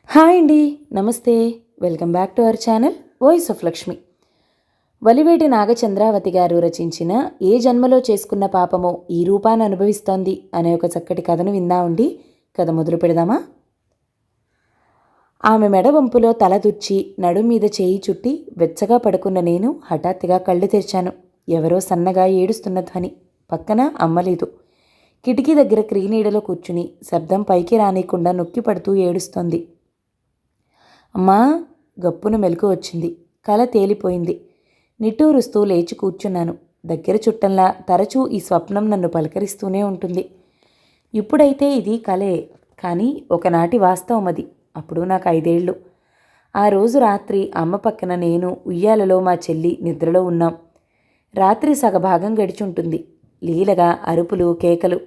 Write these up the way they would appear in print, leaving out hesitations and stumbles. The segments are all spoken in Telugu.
హాయ్ అండి. నమస్తే. Welcome back to our channel voice of Lakshmi. Valiveti Nagachandravathi గారు రచించిన ఏ జన్మలో చేసుకున్న పాపమో ఈ రూపాన్ని అనుభవిస్తోంది అనే ఒక చక్కటి కథను విందామండి. కథ మొదలు పెడదామా? ఆమె మెడ వంపులో తల దుర్చి నడుం మీద చేయి చుట్టి వెచ్చగా పడుకున్న నేను హఠాత్తుగా కళ్ళు తెరిచాను. ఎవరో సన్నగా ఏడుస్తున్న ధ్వని. పక్కన అమ్మలేదు. కిటికీ దగ్గర క్రీనీడలో కూర్చుని శబ్దం పైకి రానియకుండా నొక్కి పడుతూ ఏడుస్తోంది. అమ్మా! గప్పున మెలకు వచ్చింది. కల తేలిపోయింది. నిట్టూరుస్తూ లేచి కూర్చున్నాను. దగ్గర చుట్టంలా తరచూ ఈ స్వప్నం నన్ను పలకరిస్తూనే ఉంటుంది. ఇప్పుడైతే ఇది కలే, కానీ ఒకనాటి వాస్తవం అది. అప్పుడు నాకు 5 ఏళ్ళు. ఆ రోజు రాత్రి అమ్మ పక్కన నేను, ఉయ్యాలలో మా చెల్లి నిద్రలో ఉన్నాం. రాత్రి సగభాగం గడిచుంటుంది. లీలగా అరుపులు, కేకలు.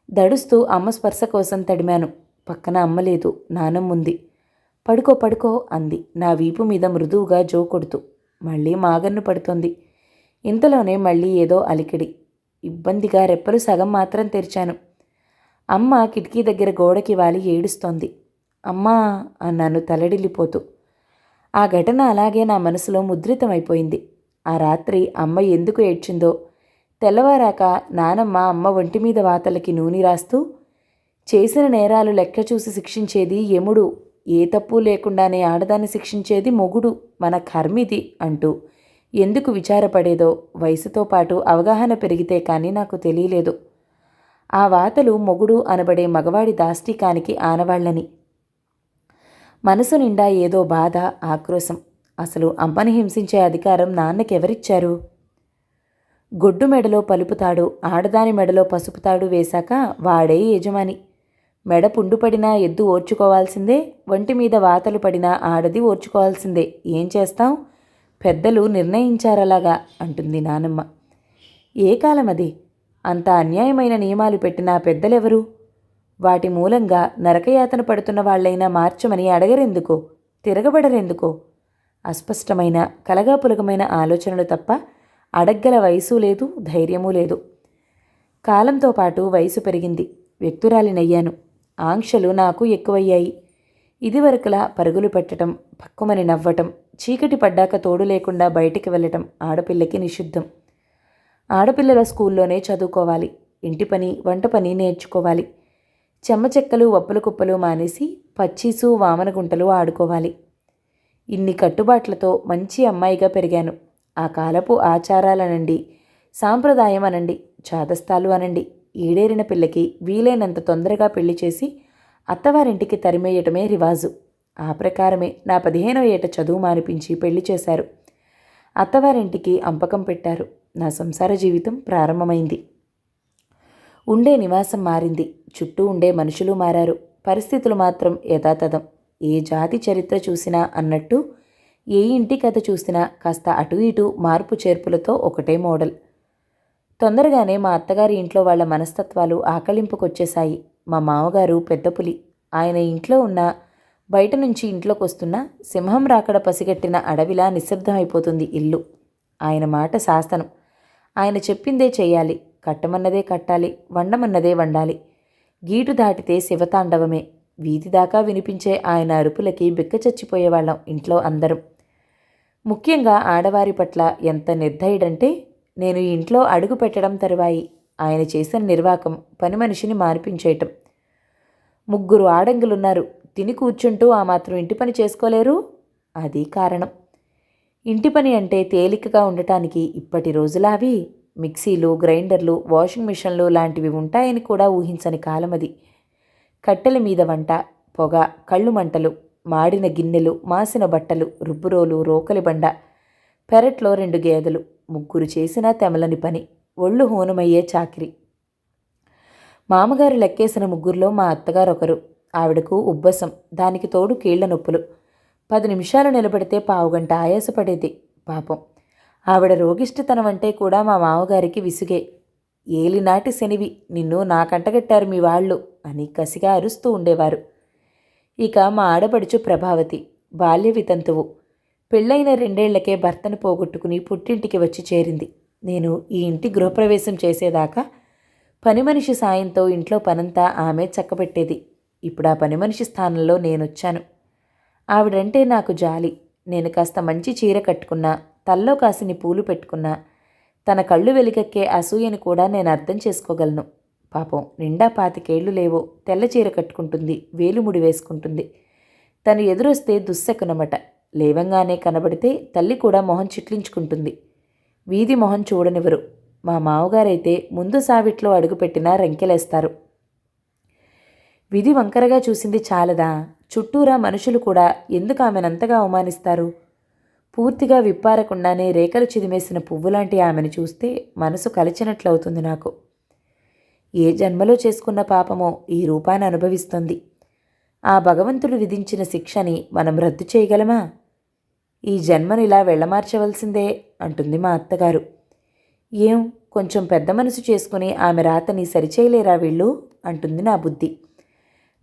దడుస్తూ అమ్మ స్పర్శ కోసం తడిమాను. పక్కన అమ్మ లేదు, నానమ్ముంది. పడుకో పడుకో అంది నా వీపు మీద మృదువుగా జో కొడుతూ. మళ్ళీ మాగన్ను పడుతోంది. ఇంతలోనే మళ్ళీ ఏదో అలికిడి. ఇబ్బందిగా రెప్పలు సగం మాత్రం తెరిచాను. అమ్మ కిటికీ దగ్గర గోడకి వాలి ఏడుస్తోంది. అమ్మా అన్నాను తలడిల్లిపోతూ. ఆ ఘటన అలాగే నా మనసులో ముద్రితమైపోయింది. ఆ రాత్రి అమ్మ ఎందుకు ఏడ్చిందో, తెల్లవారాక నానమ్మ అమ్మ ఒంటి మీద వాతలకి నూనె రాస్తూ, చేసిన నేరాలు లెక్క చూసి శిక్షించేది యముడు, ఏ తప్పు లేకుండానే ఆడదాన్ని శిక్షించేది మొగుడు, మన కర్మిది అంటూ ఎందుకు విచారపడేదో వయసుతో పాటు అవగాహన పెరిగితే కానీ నాకు తెలియలేదు. ఆ వాతలు మొగుడు అనబడే మగవాడి దాష్టికానికి ఆనవాళ్లని. మనసు నిండా ఏదో బాధ, ఆక్రోశం. అసలు అమ్మని హింసించే అధికారం నాన్నకెవరిచ్చారు? గొడ్డు మెడలో పలుపుతాడు, ఆడదాని మెడలో పసుపుతాడు వేశాక వాడే యజమాని. మెడ పుండుపడినా ఎద్దు ఓర్చుకోవాల్సిందే, ఒంటి మీద వాతలు పడినా ఆడది ఓర్చుకోవాల్సిందే. ఏం చేస్తాం? పెద్దలు నిర్ణయించారలాగా అంటుంది నానమ్మ. ఏ కాలం అది? అంత అన్యాయమైన నియమాలు పెట్టిన పెద్దలెవరు? వాటి మూలంగా నరకయాతన పడుతున్న వాళ్లైనా మార్చమని అడగరెందుకో, తిరగబడరెందుకో? అస్పష్టమైన కలగాపులగమైన ఆలోచనలు తప్ప అడగ్గల వయసు లేదు, ధైర్యమూ లేదు. కాలంతో పాటు వయసు పెరిగింది. వ్యక్తురాలినయ్యాను. ఆంక్షలు నాకు ఎక్కువయ్యాయి. ఇదివరకులా పరుగులు పెట్టడం, పక్కుమని నవ్వటం, చీకటి పడ్డాక తోడు లేకుండా బయటికి వెళ్ళటం ఆడపిల్లకి నిషిద్ధం. ఆడపిల్లల స్కూల్లోనే చదువుకోవాలి. ఇంటి పని, వంట పని నేర్చుకోవాలి. చెమ్మచెక్కలు, వప్పుల కుప్పలు మానేసి పచ్చీసు, వామనగుంటలు ఆడుకోవాలి. ఇన్ని కట్టుబాట్లతో మంచి అమ్మాయిగా పెరిగాను. ఆ కాలపు ఆచారాలనండి, సాంప్రదాయం అనండి, చాదస్తాలు అనండి, ఈడేరిన పిల్లకి వీలైనంత తొందరగా పెళ్లి చేసి అత్తవారింటికి తరిమేయటమే రివాజు. ఆ ప్రకారమే నా 15వ ఏట చదువు మానిపించి పెళ్లి చేశారు. అత్తవారింటికి అంపకం పెట్టారు. నా సంసార జీవితం ప్రారంభమైంది. ఉండే నివాసం మారింది. చుట్టూ ఉండే మనుషులు మారారు. పరిస్థితులు మాత్రం యథాతథం. ఏ జాతి చరిత్ర చూసినా అన్నట్టు, ఏ ఇంటి కథ చూసినా కాస్త అటు ఇటు మార్పు చేర్పులతో ఒకటే మోడల్. తొందరగానే మా అత్తగారి ఇంట్లో వాళ్ల మనస్తత్వాలు ఆకలింపుకొచ్చేశాయి. మా మామగారు పెద్ద పులి. ఆయన ఇంట్లో ఉన్న, బయట నుంచి ఇంట్లోకి వస్తున్న సింహం రాకడ పసిగట్టిన అడవిలా నిశ్శబ్దమైపోతుంది ఇల్లు. ఆయన మాట శాసనం. ఆయన చెప్పిందే చెయ్యాలి. కట్టమన్నదే కట్టాలి, వండమన్నదే వండాలి. గీటు దాటితే శివతాండవమే. వీధి దాకా వినిపించే ఆయన అరుపులకి బిక్కచచ్చిపోయేవాళ్ళం ఇంట్లో అందరం. ముఖ్యంగా ఆడవారి పట్ల ఎంత నిర్దయుడంటే, నేను ఇంట్లో అడుగు పెట్టడం తరువాయి ఆయన చేసిన నిర్వాకం పని మనిషిని మానిపించేయటం. 3 ఆడంగులున్నారు, తిని కూర్చుంటూ ఆ మాత్రం ఇంటి పని చేసుకోలేరు? అది కారణం. ఇంటి పని అంటే తేలికగా ఉండటానికి ఇప్పటి రోజులావి మిక్సీలు, గ్రైండర్లు, వాషింగ్ మిషన్లు లాంటివి ఉంటాయని కూడా ఊహించని కాలమది. కట్టెల మీద వంట, పొగ, కళ్ళు మంటలు, మాడిన గిన్నెలు, మాసిన బట్టలు, రుబ్బురోలు, రోకలి బండ, పెరట్లో 2 గేదెలు. 3 చేసినా తెమలని పని. ఒళ్ళు హూనమయ్యే చాకిరి. మామగారు లెక్కేసిన 3లో మా అత్తగారు ఒకరు. ఆవిడకు ఉబ్బసం, దానికి తోడు కీళ్ల నొప్పులు. 10 నిమిషాలు నిలబడితే పావుగంట ఆయాసపడేది. పాపం, ఆవిడ రోగిష్టితనం అంటే కూడా మా మామగారికి విసుగే. ఏలినాటి శనివి, నిన్ను నా కంటగట్టారు మీ వాళ్ళు అని కసిగా అరుస్తూ ఉండేవారు. ఇక మా ఆడపడుచు ప్రభావతి బాల్య వితంతువు. పెళ్ళైన 2 ఏళ్లకే భర్తను పోగొట్టుకుని పుట్టింటికి వచ్చి చేరింది. నేను ఈ ఇంటి గృహప్రవేశం చేసేదాకా పని మనిషి సాయంతో ఇంట్లో పనంతా ఆమె చక్కబెట్టేది. ఇప్పుడు ఆ పని మనిషి స్థానంలో నేనొచ్చాను. ఆవిడంటే నాకు జాలి. నేను కాస్త మంచి చీర కట్టుకున్నా, తల్లో కాసిని పూలు పెట్టుకున్నా, తన కళ్ళు వెలికెక్కే అసూయని కూడా నేను అర్థం చేసుకోగలను. పాపం నిండా 25 లేవో, తెల్ల చీర కట్టుకుంటుంది, వేలుముడి వేసుకుంటుంది. తను ఎదురొస్తే దుశ్శకునమట. లేవంగానే కనబడితే తల్లి కూడా మొహం చిట్లించుకుంటుంది. వీధి మొహం చూడనివ్వరు. మా మావగారైతే ముందు సావిట్లో అడుగుపెట్టినా రంకెలేస్తారు. విధి వంకరగా చూసింది చాలదా, చుట్టూరా మనుషులు కూడా ఎందుకు ఆమెనంతగా అవమానిస్తారు? పూర్తిగా విప్పారకుండానే రేఖలు చిదిమేసిన పువ్వులాంటి ఆమెను చూస్తే మనసు కలిచినట్లవుతుంది నాకు. ఏ జన్మలో చేసుకున్న పాపమో ఈ రూపాన్ని అనుభవిస్తుంది. ఆ భగవంతుడు విధించిన శిక్షని మనం రద్దు చేయగలమా? ఈ జన్మనిలా వెళ్ళమార్చవలసిందే అంటుంది మా అత్తగారు. ఏం కొంచెం పెద్ద మనసు చేసుకుని ఆమె రాతని సరిచేయలేరా వీళ్ళు అంటుంది నా బుద్ధి.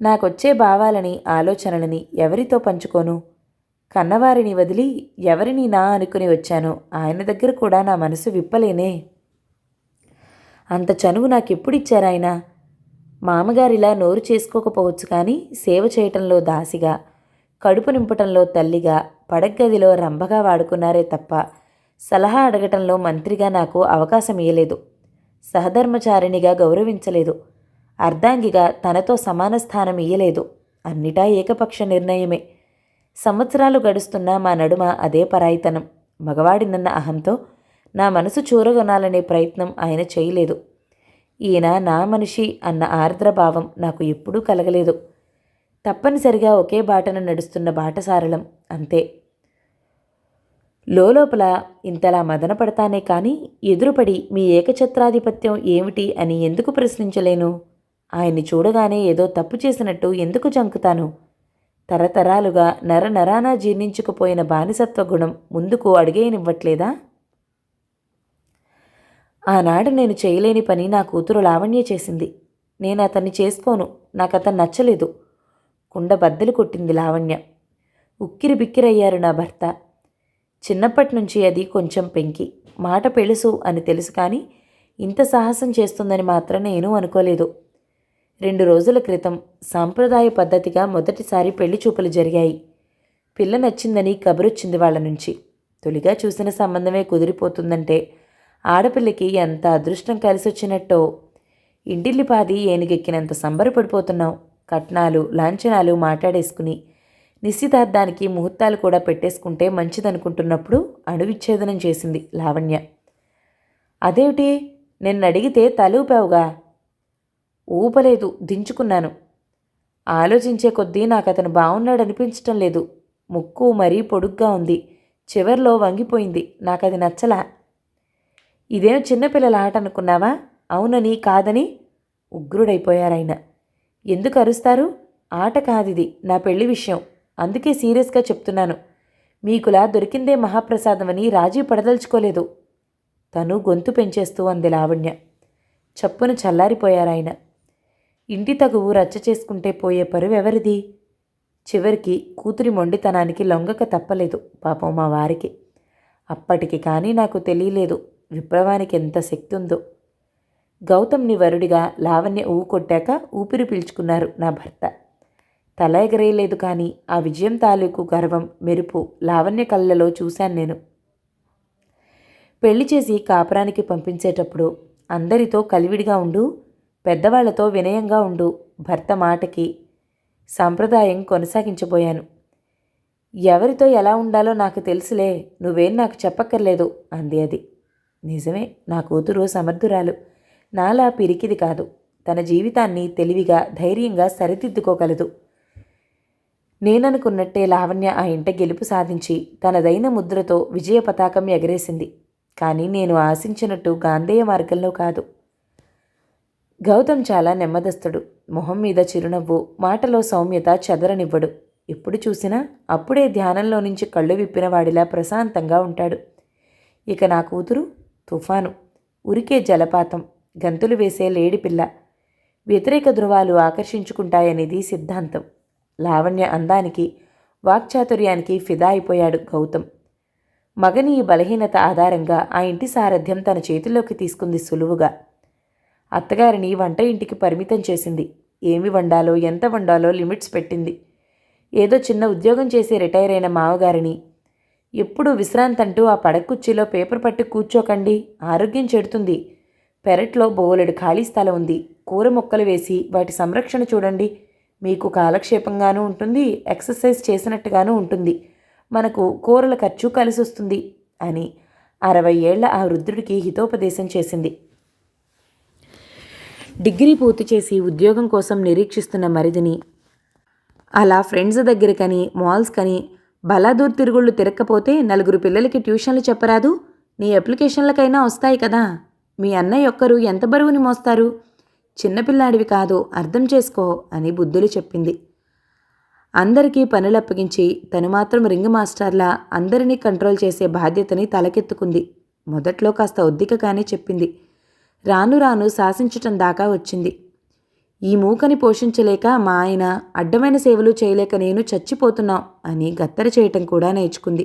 నాకొచ్చే భావాలని, ఆలోచనలని ఎవరితో పంచుకోను? కన్నవారిని వదిలి ఎవరిని నా అనుకుని వచ్చానో ఆయన దగ్గర కూడా నా మనసు విప్పలేనే. అంత చనువు నాకెప్పుడిచ్చారాయన? మామగారిలా నోరు చేసుకోకపోవచ్చు కానీ సేవ చేయటంలో దాసిగా, కడుపు నింపటంలో తల్లిగా, పడగ్గదిలో రంభగా వాడుకున్నారే తప్ప సలహా అడగటంలో మంత్రిగా నాకు అవకాశం ఇయ్యలేదు. సహధర్మచారిణిగా గౌరవించలేదు. అర్ధాంగిగా తనతో సమాన స్థానం ఇయ్యలేదు. అన్నిటా ఏకపక్ష నిర్ణయమే. సంవత్సరాలు గడుస్తున్నా మా నడుమ అదే పరాయితనం. మగవాడినన్న అహంతో నా మనసు చూరగొనాలనే ప్రయత్నం ఆయన చేయలేదు. ఈయన నా మనిషి అన్న ఆర్ద్రభావం నాకు ఎప్పుడూ కలగలేదు. తప్పనిసరిగా ఒకే బాటను నడుస్తున్న బాటసారలం అంతే. లోపల ఇంతలా మదనపడతానే కానీ ఎదురుపడి మీ ఏకఛత్రాధిపత్యం ఏమిటి అని ఎందుకు ప్రశ్నించలేను? ఆయన్ని చూడగానే ఏదో తప్పు చేసినట్టు ఎందుకు జంకుతాను? తరతరాలుగా నరనరానా జీర్ణించుకుపోయిన బానిసత్వ గుణం ముందుకు అడిగేయనివ్వట్లేదా? ఆనాడు నేను చేయలేని పని నా కూతురు లావణ్య చేసింది. నేను అతన్ని చేసుకోను, నాకతను నచ్చలేదు. కుండ బద్దలు కొట్టింది లావణ్య. ఉక్కిరి బిక్కిరయ్యారు నా భర్త. చిన్నప్పటి నుంచి అది కొంచెం పెంకి, మాట పెళుసు అని తెలుసు కానీ ఇంత సాహసం చేస్తుందని మాత్రం నేను అనుకోలేదు. 2 రోజుల క్రితం సాంప్రదాయ పద్ధతిగా మొదటిసారి పెళ్లి చూపులు జరిగాయి. పిల్ల నచ్చిందని కబురొచ్చింది వాళ్ళ నుంచి. తొలిగా చూసిన సంబంధమే కుదిరిపోతుందంటే ఆడపిల్లకి ఎంత అదృష్టం కలిసొచ్చినట్టో. ఇంటిల్లిపాది ఏనుగెక్కినంత సంబరపడిపోతున్నాం. కట్నాలు లాంఛనాలు మాట్లాడేసుకుని నిశ్చితార్థానికి ముహూర్తాలు కూడా పెట్టేసుకుంటే మంచిదనుకుంటున్నప్పుడు అణువిచ్ఛేదనం చేసింది లావణ్య. అదేమిటి, నిన్నడిగితే తలూపావుగా? ఊపలేదు, దించుకున్నాను. ఆలోచించే కొద్దీ నాకతను బాగున్నాడనిపించటం లేదు. ముక్కు మరీ పొడుగ్గా ఉంది, చివర్లో వంగిపోయింది. నాకది నచ్చలా. ఇదేం చిన్నపిల్లల ఆట అనుకున్నావా? అవునని కాదని ఉగ్రుడైపోయారాయన. ఎందుకు అరుస్తారు? ఆట కాదిది, నా పెళ్లి విషయం. అందుకే సీరియస్గా చెప్తున్నాను. మీకులా దొరికిందే మహాప్రసాదమని రాజీ పడదలుచుకోలేదు. తను గొంతు పెంచేస్తూ అంది లావణ్య. చప్పున చల్లారిపోయారాయన. ఇంటి తగువు రచ్చ చేసుకుంటే పోయే పరువెవరిది? చివరికి కూతురి మొండితనానికి లొంగక తప్పలేదు పాపం మా వారికి. అప్పటికి కానీ నాకు తెలియలేదు విప్లవానికి ఎంత శక్తి ఉందో. గౌతమ్ని వరుడిగా లావణ్య ఊ కొట్టాక ఊపిరి పీల్చుకున్నారు నా భర్త. తల ఎగరేయలేదు కానీ ఆ విజయం తాలూకు గర్వం, మెరుపు లావణ్య కళ్ళలో చూశాను నేను. పెళ్లి చేసి కాపురానికి పంపించేటప్పుడు అందరితో కలివిడిగా ఉండు, పెద్దవాళ్లతో వినయంగా ఉండు, భర్త మాటకి సాంప్రదాయం కొనసాగించబోయాను. ఎవరితో ఎలా ఉండాలో నాకు తెలుసులే, నువ్వేం నాకు చెప్పక్కర్లేదు అంది అది. నిజమే, నా కూతురు సమర్థురాలు. నాలా పిరికిది కాదు. తన జీవితాన్ని తెలివిగా ధైర్యంగా సరిదిద్దుకోగలదు. నేననుకున్నట్టే లావణ్య ఆ ఇంట గెలుపు సాధించి తనదైన ముద్రతో విజయ పతాకం ఎగరేసింది. కానీ నేను ఆశించినట్టు గాంధేయ మార్గంలో కాదు. గౌతమ్ చాలా నెమ్మదస్తుడు. మొహం మీద చిరునవ్వు, మాటలో సౌమ్యత చెదరనివ్వడు. ఎప్పుడు చూసినా అప్పుడే ధ్యానంలో నుంచి కళ్ళు విప్పినవాడిలా ప్రశాంతంగా ఉంటాడు. ఇక నా కూతురు తుఫాను, ఉరికే జలపాతం, గంతులు వేసే లేడిపిల్ల. వ్యతిరేక ధృవాలు ఆకర్షించుకుంటాయనేది సిద్ధాంతం. లావణ్య అందానికి, వాక్చాతుర్యానికి ఫిదా అయిపోయాడు గౌతమ్. మగని ఈ బలహీనత ఆధారంగా ఆ ఇంటి సారథ్యం తన చేతిలోకి తీసుకుంది సులువుగా. అత్తగారిని వంట ఇంటికి పరిమితం చేసింది. ఏమి వండాలో ఎంత వండాలో లిమిట్స్ పెట్టింది. ఏదో చిన్న ఉద్యోగం చేసి రిటైర్ అయిన మావగారిని. ఎప్పుడు విశ్రాంతంటూ ఆ పడకుర్చీలో పేపర్ పట్టి కూర్చోకండి, ఆరోగ్యం చెడుతుంది. పెరట్లో బోలెడు ఖాళీ స్థలం ఉంది. కూర మొక్కలు వేసి వాటి సంరక్షణ చూడండి. మీకు కాలక్షేపంగానూ ఉంటుంది, ఎక్సర్సైజ్ చేసినట్టుగానూ ఉంటుంది. మనకు కూరల ఖర్చు కలిసి వస్తుంది అని 60 ఏళ్ల ఆ వృద్ధుడికి హితోపదేశం చేసింది. డిగ్రీ పూర్తి చేసి ఉద్యోగం కోసం నిరీక్షిస్తున్న మరిదిని అలా ఫ్రెండ్స్ దగ్గరకని మాల్స్ కని బలాదూర్ తిరుగుళ్ళు తిరక్కపోతే 4 పిల్లలకి ట్యూషన్లు చెప్పరాదు? నీ అప్లికేషన్లకైనా వస్తాయి కదా. మీ అన్నయ్య ఒక్కరు ఎంత బరువుని మోస్తారు? చిన్నపిల్లాడివి కాదు, అర్థం చేసుకో అని బుద్ధులు చెప్పింది. అందరికీ పనులప్పగించి తను మాత్రం రింగ్ మాస్టర్లా అందరినీ కంట్రోల్ చేసే బాధ్యతని తలకెత్తుకుంది. మొదట్లో కాస్త ఒద్దికగానే చెప్పింది. రాను రాను శాసించటం దాకా వచ్చింది. ఈ మూకని పోషించలేక మా ఆయన, అడ్డమైన సేవలు చేయలేక నేను చచ్చిపోతున్నాం అని గత్తర చేయటం కూడా నేర్చుకుంది.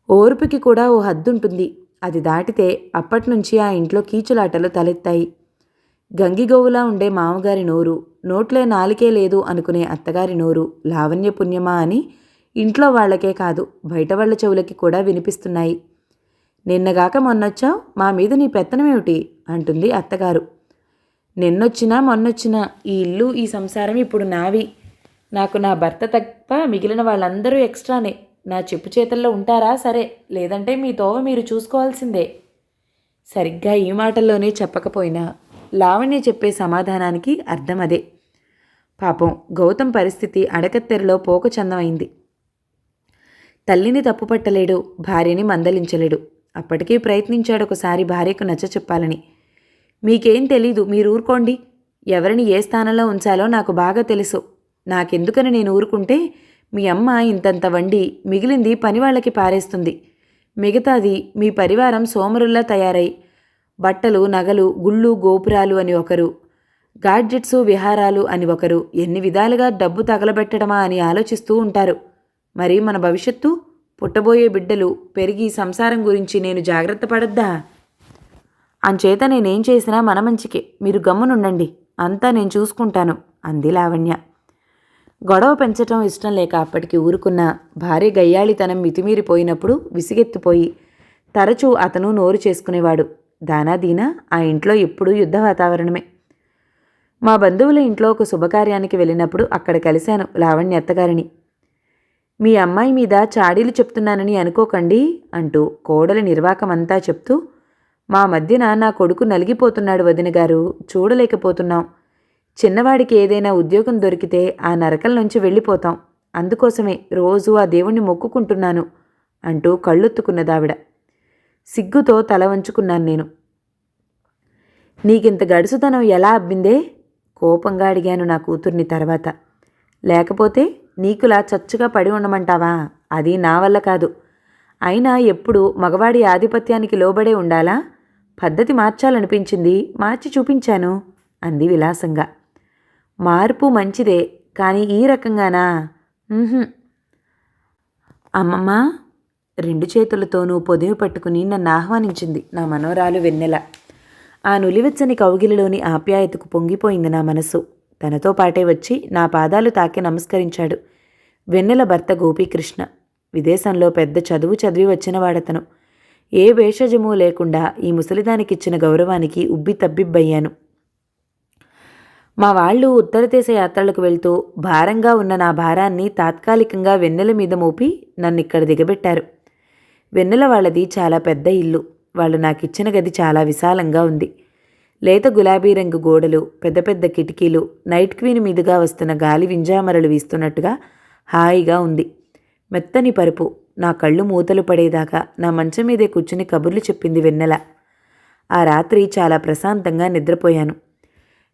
ఓర్పుకి కూడా ఓ హద్దుంటుంది. అది దాటితే అప్పట్నుంచి ఆ ఇంట్లో కీచులాటలు తలెత్తాయి. గంగిగోవులా ఉండే మామగారి నోరు, నోట్లే నాలికే లేదు అనుకునే అత్తగారి నోరు లావణ్య పుణ్యమా అని ఇంట్లో వాళ్లకే కాదు బయట వాళ్ల చెవులకి కూడా వినిపిస్తున్నాయి. నిన్నగాక మొన్నొచ్చావు, మా మీద నీ పెత్తనమేమిటి అంటుంది అత్తగారు. నిన్నొచ్చినా మొన్నొచ్చినా ఈ ఇల్లు ఈ సంసారం ఇప్పుడు నావి. నాకు నా భర్త తప్ప మిగిలిన వాళ్ళందరూ ఎక్స్ట్రానే. నా చెప్పు చేతల్లో ఉంటారా సరే, లేదంటే మీ తోవ మీరు చూసుకోవాల్సిందే. సరిగ్గా ఈ మాటల్లోనే చెప్పకపోయినా లావణ్య చెప్పే సమాధానానికి అర్థం అదే. పాపం గౌతమ్ పరిస్థితి అడకత్తెరలో పోకచందమైంది. తల్లిని తప్పుపట్టలేడు, భార్యని మందలించలేడు. అప్పటికీ ప్రయత్నించాడు ఒకసారి భార్యకు నచ్చ చెప్పాలని. మీకేం తెలీదు, మీరు ఊరుకోండి. ఎవరిని ఏ స్థానంలో ఉంచాలో నాకు బాగా తెలుసు. నాకెందుకని నేను ఊరుకుంటే మీ అమ్మ ఇంతంత వండి మిగిలింది పనివాళ్ళకి పారేస్తుంది. మిగతాది మీ పరివారం సోమరుల్లా తయారై బట్టలు, నగలు, గుళ్ళు, గోపురాలు అని ఒకరు, గాడ్జెట్సు, విహారాలు అని ఒకరు, ఎన్ని విధాలుగా డబ్బు తగలబెట్టడమా అని ఆలోచిస్తూ ఉంటారు. మరి మన భవిష్యత్తు, పుట్టబోయే బిడ్డలు, పెరిగి సంసారం గురించి నేను జాగ్రత్త పడద్దా? అంచేత నేనేం చేసినా మన మంచికే, మీరు గమ్మునుండండి, అంతా నేను చూసుకుంటాను అంది లావణ్య. గొడవ పెంచటం ఇష్టం లేక అప్పటికి ఊరుకున్న భార్య గయ్యాళితనం మితిమీరిపోయినప్పుడు విసిగెత్తిపోయి తరచూ అతను నోరు చేసుకునేవాడు. దానాదీనా ఆ ఇంట్లో ఎప్పుడూ యుద్ధ వాతావరణమే. మా బంధువుల ఇంట్లో ఒక శుభకార్యానికి వెళ్ళినప్పుడు అక్కడ కలిశాను లావణ్య అత్తగారిని. మీ అమ్మాయి మీద చాడీలు చెప్తున్నానని అనుకోకండి అంటూ కోడలి నిర్వాకమంతా చెప్తూ, మా మధ్యన నా కొడుకు నలిగిపోతున్నాడు వదినగారు, చూడలేకపోతున్నాం. చిన్నవాడికి ఏదైనా ఉద్యోగం దొరికితే ఆ నరకం నుంచి వెళ్ళిపోతాం. అందుకోసమే రోజూ ఆ దేవుణ్ణి మొక్కుకుంటున్నాను అంటూ కళ్ళొత్తుకున్నదావిడ. సిగ్గుతో తల వంచుకున్నాను నేను. నీకింత గడుసుతనం ఎలా అబ్బిందే? కోపంగా అడిగాను నా కూతుర్ని తర్వాత. లేకపోతే నీకులా చచ్చుగా పడి ఉండమంటావా? అది నా వల్ల కాదు. అయినా ఎప్పుడు మగవాడి ఆధిపత్యానికి లోబడే ఉండాలా? పద్ధతి మార్చాలనిపించింది, మార్చి చూపించాను అంది విలాసంగా. మార్పు మంచిదే, కానీ ఈ రకంగానా? అమ్మమ్మ 2 చేతులతోనూ పొదివి పట్టుకుని నన్ను ఆహ్వానించింది నా మనోరాలు వెన్నెల. ఆ నులివెచ్చని కౌగిలిలోని ఆప్యాయతకు పొంగిపోయింది నా మనసు. తనతో పాటే వచ్చి నా పాదాలు తాకి నమస్కరించాడు వెన్నెల భర్త గోపీకృష్ణ. విదేశంలో పెద్ద చదువు చదివి వచ్చినవాడతను. ఏ భేషజమూ లేకుండా ఈ ముసలిదానికిచ్చిన గౌరవానికి ఉబ్బి తబ్బిబ్బయ్యాను. మా వాళ్ళు ఉత్తరదేశ యాత్రలకు వెళ్తూ భారంగా ఉన్న నా భారాన్ని తాత్కాలికంగా వెన్నెల మీద మోపి నన్నిక్కడ దిగబెట్టారు. వెన్నెల వాళ్ళది చాలా పెద్ద ఇల్లు. వాళ్ళు నాకిచ్చిన గది చాలా విశాలంగా ఉంది. లేత గులాబీ రంగు గోడలు, పెద్ద పెద్ద కిటికీలు, నైట్ క్వీన్ మీదుగా వస్తున్న గాలి వింజామరలు వీస్తున్నట్టుగా హాయిగా ఉంది. మెత్తని పరుపు. నా కళ్ళు మూతలు పడేదాకా నా మంచం మీదే కూర్చుని కబుర్లు చెప్పింది వెన్నెల. ఆ రాత్రి చాలా ప్రశాంతంగా నిద్రపోయాను.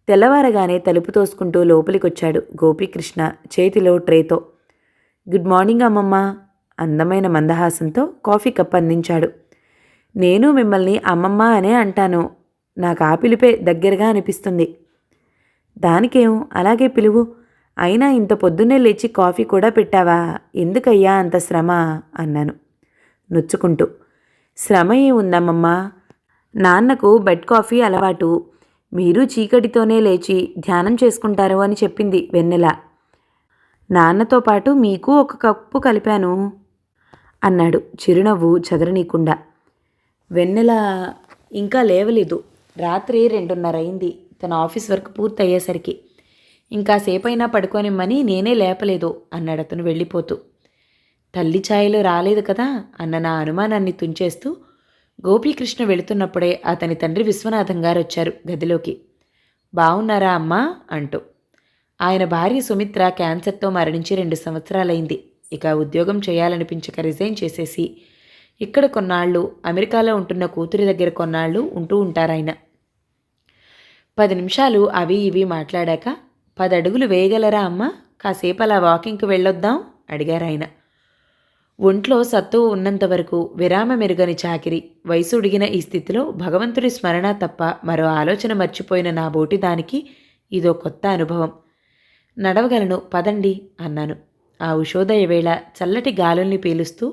తెల్లవారగానే తలుపు తోసుకుంటూ లోపలికొచ్చాడు గోపీకృష్ణ చేతిలో ట్రేతో. గుడ్ మార్నింగ్ అమ్మమ్మ. అందమైన మందహాసంతో కాఫీ కప్ అందించాడు. నేను మిమ్మల్ని అమ్మమ్మ అనే అంటాను. నాకు ఆ పిలిపే దగ్గరగా అనిపిస్తుంది. దానికేం, అలాగే పిలువు. అయినా ఇంత పొద్దున్నే లేచి కాఫీ కూడా పెట్టావా? ఎందుకయ్యా అంత శ్రమ అన్నాను నొచ్చుకుంటూ. శ్రమ ఏముందమ్మమ్మ, నాన్నకు బెడ్ కాఫీ అలవాటు. మీరు చీకటితోనే లేచి ధ్యానం చేసుకుంటారు అని చెప్పింది వెన్నెల. నాన్నతో పాటు మీకు ఒక కప్పు కలిపాను అన్నాడు చిరునవ్వు చెదరనీకుండా. వెన్నెల ఇంకా లేవలేదు. రాత్రి 2:30 అయింది. తన ఆఫీస్ వర్క్ పూర్తయ్యేసరికి. ఇంకాసేపైనా పడుకోనిమ్మని నేనే లేపలేదు అన్నాడు అతను వెళ్ళిపోతూ. తల్లి ఛాయలో రాలేదు కదా అన్న నా అనుమానాన్ని తుంచేస్తూ గోపీకృష్ణ వెళుతున్నప్పుడే అతని తండ్రి విశ్వనాథం గారు వచ్చారు గదిలోకి. బావున్నారా అమ్మా అంటూ. ఆయన భార్య సుమిత్ర క్యాన్సర్తో మరణించి 2 సంవత్సరాలైంది. ఇక ఉద్యోగం చేయాలనిపించక రిజైన్ చేసేసి ఇక్కడ కొన్నాళ్ళు, అమెరికాలో ఉంటున్న కూతురి దగ్గర కొన్నాళ్ళు ఉంటూ ఉంటారాయన. 10 నిమిషాలు అవి ఇవి మాట్లాడాక 10 అడుగులు వేయగలరా అమ్మా? కాసేపు అలా వాకింగ్కి వెళ్ళొద్దాం అడిగారాయన. ఒంట్లో సత్తువు ఉన్నంతవరకు విరామమెరుగని చాకిరి, వయసు ఉడిగిన ఈ స్థితిలో భగవంతుడి స్మరణ తప్ప మరో ఆలోచన మర్చిపోయిన నా బోటి దానికి ఇదో కొత్త అనుభవం. నడవగలను, పదండి అన్నాను. ఆ ఉషోదయ వేళ చల్లటి గాలుల్ని పీలుస్తూ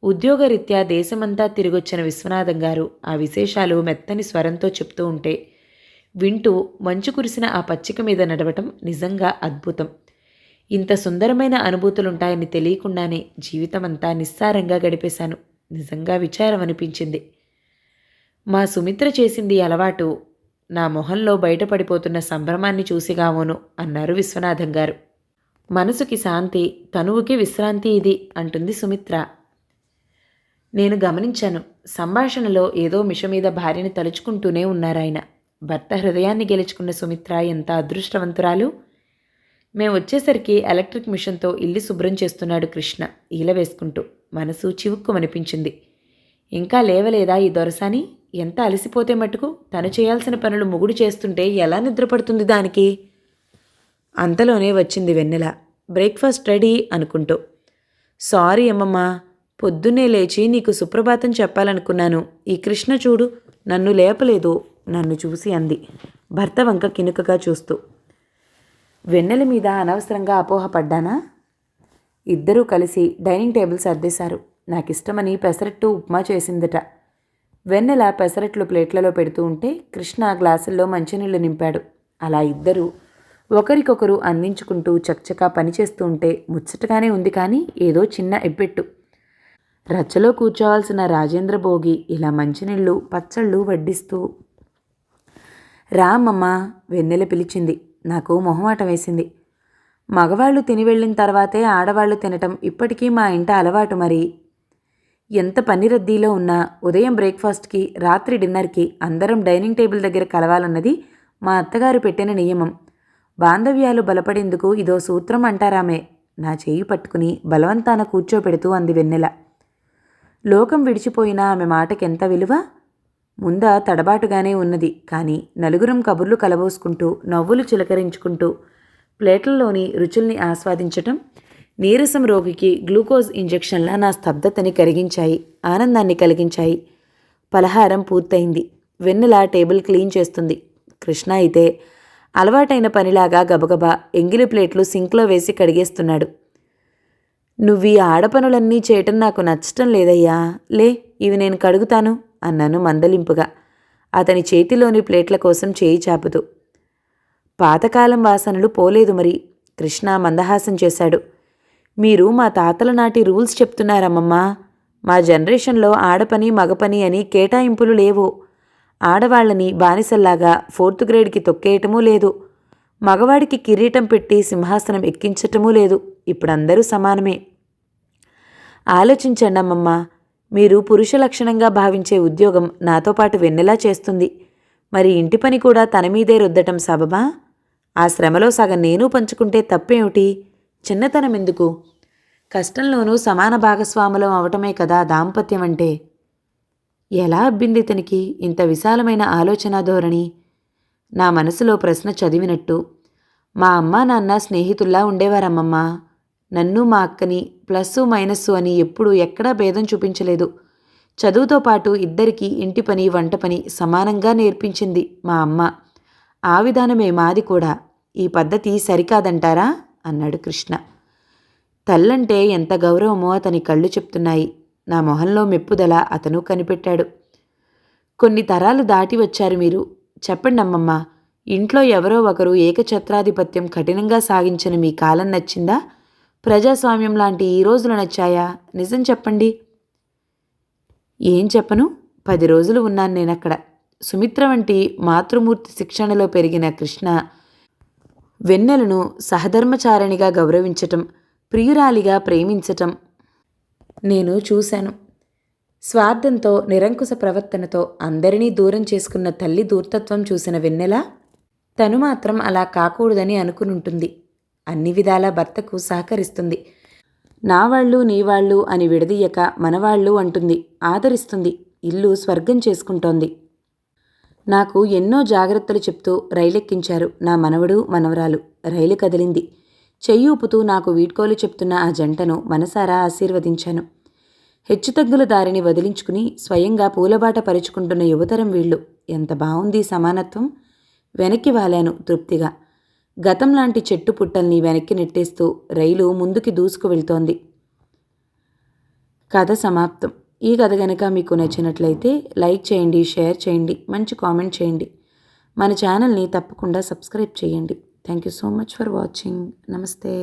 ఉద్యోగరీత్యా దేశమంతా తిరిగొచ్చిన విశ్వనాథం గారు ఆ విశేషాలు మెత్తని స్వరంతో చెప్తూ ఉంటే వింటూ మంచు కురిసిన ఆ పచ్చిక మీద నడవటం నిజంగా అద్భుతం. ఇంత సుందరమైన అనుభూతులుంటాయని తెలియకుండానే జీవితమంతా నిస్సారంగా గడిపేశాను. నిజంగా విచారం అనిపించింది. మా సుమిత్ర చేసింది అలవాటు నా మొహంలో బయటపడిపోతున్న సంభ్రమాన్ని చూసిగావును అన్నారు విశ్వనాథం గారు. మనసుకి శాంతి, తనువుకి విశ్రాంతి ఇది అంటుంది సుమిత్ర. నేను గమనించాను. సంభాషణలో ఏదో మిషమీద భార్యని తలుచుకుంటూనే ఉన్నారాయన. భర్త హృదయాన్ని గెలుచుకున్న సుమిత్ర ఎంత అదృష్టవంతురాలు. మేము వచ్చేసరికి ఎలక్ట్రిక్ మిషన్తో ఇల్లు శుభ్రం చేస్తున్నాడు కృష్ణ ఈల వేసుకుంటూ. మనసు చివుక్కుమనిపించింది. ఇంకా లేవలేదా ఈ దొరసాని? ఎంత అలసిపోతే మటుకు తను చేయాల్సిన పనులు మొగుడు చేస్తుంటే ఎలా నిద్రపడుతుంది దానికి? అంతలోనే వచ్చింది వెన్నెల. బ్రేక్ఫాస్ట్ రెడీ అనుకుంటూ. సారీ అమ్మమ్మ, పొద్దున్నే లేచి నీకు సుప్రభాతం చెప్పాలనుకున్నాను. ఈ కృష్ణ చూడు నన్ను లేపలేదు నన్ను చూసి అంది భర్త వంక కినుకగా చూస్తూ. వెన్నెల మీద అనవసరంగా అపోహపడ్డానా? ఇద్దరూ కలిసి డైనింగ్ టేబుల్ సర్దేశారు. నాకిష్టమని పెసరట్టు ఉప్మా చేసిందట. వెన్నెల పెసరట్లు ప్లేట్లలో పెడుతూ ఉంటే కృష్ణ గ్లాసుల్లో మంచినీళ్లు నింపాడు. అలా ఇద్దరూ ఒకరికొకరు అందించుకుంటూ చకచకా పనిచేస్తూ ఉంటే ముచ్చటగానే ఉంది. కానీ ఏదో చిన్న ఎబ్బెట్టు. రచ్చలో కూర్చోవాల్సిన రాజేంద్ర భోగి ఇలా మంచినీళ్ళు పచ్చళ్ళు వడ్డిస్తూ. రామమ్మ వెన్నెల పిలిచింది. నాకు మొహమాటం వేసింది. మగవాళ్ళు తిని వెళ్ళిన తర్వాతే ఆడవాళ్లు తినటం ఇప్పటికీ మా ఇంట అలవాటు. మరి ఎంత పని రద్దీలో ఉన్నా ఉదయం బ్రేక్ఫాస్ట్కి, రాత్రి డిన్నర్కి అందరం డైనింగ్ టేబుల్ దగ్గర కలవాలన్నది మా అత్తగారు పెట్టిన నియమం. బాంధవ్యాలు బలపడేందుకు ఇదో సూత్రం అంటారామే. నా చేయి పట్టుకుని బలవంతాన కూర్చోపెడుతూ అంది వెన్నెల. లోకం విడిచిపోయినా ఆమె మాటకెంత విలువ? ముంద తడబాటుగానే ఉన్నది. కానీ నలుగురం కబుర్లు కలబోసుకుంటూ నవ్వులు చిలకరించుకుంటూ ప్లేట్లలోని రుచుల్ని ఆస్వాదించటం నీరసం రోగికి గ్లూకోజ్ ఇంజెక్షన్లా నా స్తబ్దతని కరిగించాయి, ఆనందాన్ని కలిగించాయి. పలహారం పూర్తయింది. వెన్నెల టేబుల్ క్లీన్ చేస్తుంది. కృష్ణ అయితే అలవాటైన పనిలాగా గబగబా ఎంగిలి ప్లేట్లు సింక్లో వేసి కడిగేస్తున్నాడు. నువ్వీ ఆడపనులన్నీ చేయటం నాకు నచ్చటం లేదయ్యా, లే ఇవి నేను కడుగుతాను అన్నాను మందలింపుగా అతని చేతిలోని ప్లేట్ల కోసం చేయి చాపుతూ. పాతకాలం వాసనలు పోలేదు మరి. కృష్ణ మందహాసం చేశాడు. మీరు మా తాతల నాటి రూల్స్ చెప్తున్నారమ్మమ్మా. మా జనరేషన్లో ఆడపని మగపని అని కేటాయింపులు లేవు. ఆడవాళ్లని బానిసల్లాగా 4th గ్రేడ్కి తొక్కేయటమూ లేదు. మగవాడికి కిరీటం పెట్టి సింహాసనం ఎక్కించటమూ లేదు. ఇప్పుడందరూ సమానమే. ఆలోచించండమ్మమ్మా. మీరు పురుష లక్షణంగా భావించే ఉద్యోగం నాతో పాటు వెన్నెలా చేస్తుంది. మరి ఇంటి పని కూడా తన మీదే రుద్దటం సబబా? ఆ శ్రమలో సగం నేను పంచుకుంటే తప్పేమిటి? చిన్నతనం ఎందుకు? కష్టంలోనూ సమాన భాగస్వాములం అవటమే కదా దాంపత్యం అంటే. ఎలా అబ్బింది ఇతనికి ఇంత విశాలమైన ఆలోచనా ధోరణి? నా మనసులో ప్రశ్న చదివినట్టు. మా అమ్మా నాన్న స్నేహితుల్లా ఉండేవారమ్మమ్మా. నన్ను మా అక్కని ప్లస్సు మైనస్సు అని ఎప్పుడూ ఎక్కడా భేదం చూపించలేదు. చదువుతో పాటు ఇద్దరికీ ఇంటి పని వంట పని సమానంగా నేర్పించింది మా అమ్మ. ఆ విధానమే మాది కూడా. ఈ పద్ధతి సరికాదంటారా అన్నాడు కృష్ణ. తల్లంటే ఎంత గౌరవమో అతని కళ్ళు చెప్తున్నాయి. నా మొహంలో మెప్పుదల అతను కనిపెట్టాడు. కొన్ని తరాలు దాటి వచ్చారు మీరు. చెప్పండి అమ్మమ్మ, ఇంట్లో ఎవరో ఒకరు ఏకఛత్రాధిపత్యం కఠినంగా సాగించిన మీ కాలం నచ్చిందా? ప్రజాస్వామ్యం లాంటి ఈ రోజులు నచ్చాయా? నిజం చెప్పండి. ఏం చెప్పను, 10 రోజులు ఉన్నాను నేనక్కడ. సుమిత్ర వంటి మాతృమూర్తి శిక్షణలో పెరిగిన కృష్ణ వెన్నెలను సహధర్మచారిణిగా గౌరవించటం, ప్రియురాలిగా ప్రేమించటం నేను చూశాను. స్వార్థంతో, నిరంకుశ ప్రవర్తనతో అందరినీ దూరం చేసుకున్న తల్లి దూర్తత్వం చూసిన వెన్నెల తను మాత్రం అలా కాకూడదని అనుకునుంటుంది. అన్ని విధాలా భర్తకు సహకరిస్తుంది. నా వాళ్ళు నీ వాళ్ళు అని విడదీయక మనవాళ్ళు అంటుంది, ఆదరిస్తుంది, ఇల్లు స్వర్గం చేసుకుంటోంది. నాకు ఎన్నో జాగ్రత్తలు చెప్తూ రైలెక్కించారు నా మనవడు మనవరాలు. రైలు కదిలింది. చెయ్యి ఊపుతూ నాకు వీడ్కోలు చెప్తున్న ఆ జంటను మనసారా ఆశీర్వదించాను. హెచ్చుతగ్గుల దారిని వదిలించుకుని స్వయంగా పూలబాట పరుచుకుంటున్న యువతరం వీళ్ళు. ఎంత బావుంది సమానత్వం. వెనక్కి వాలాను తృప్తిగా. గతం లాంటి చెట్టు పుట్టల్ని వెనక్కి నెట్టేస్తూ రైలు ముందుకి దూసుకు వెళ్తోంది. కథ సమాప్తం. ఈ కథ గనక మీకు నచ్చినట్లయితే లైక్ చేయండి, షేర్ చేయండి, మంచి కామెంట్ చేయండి. మన ఛానల్ని తప్పకుండా సబ్స్క్రైబ్ చేయండి. Thank you so much for watching. నమస్తే.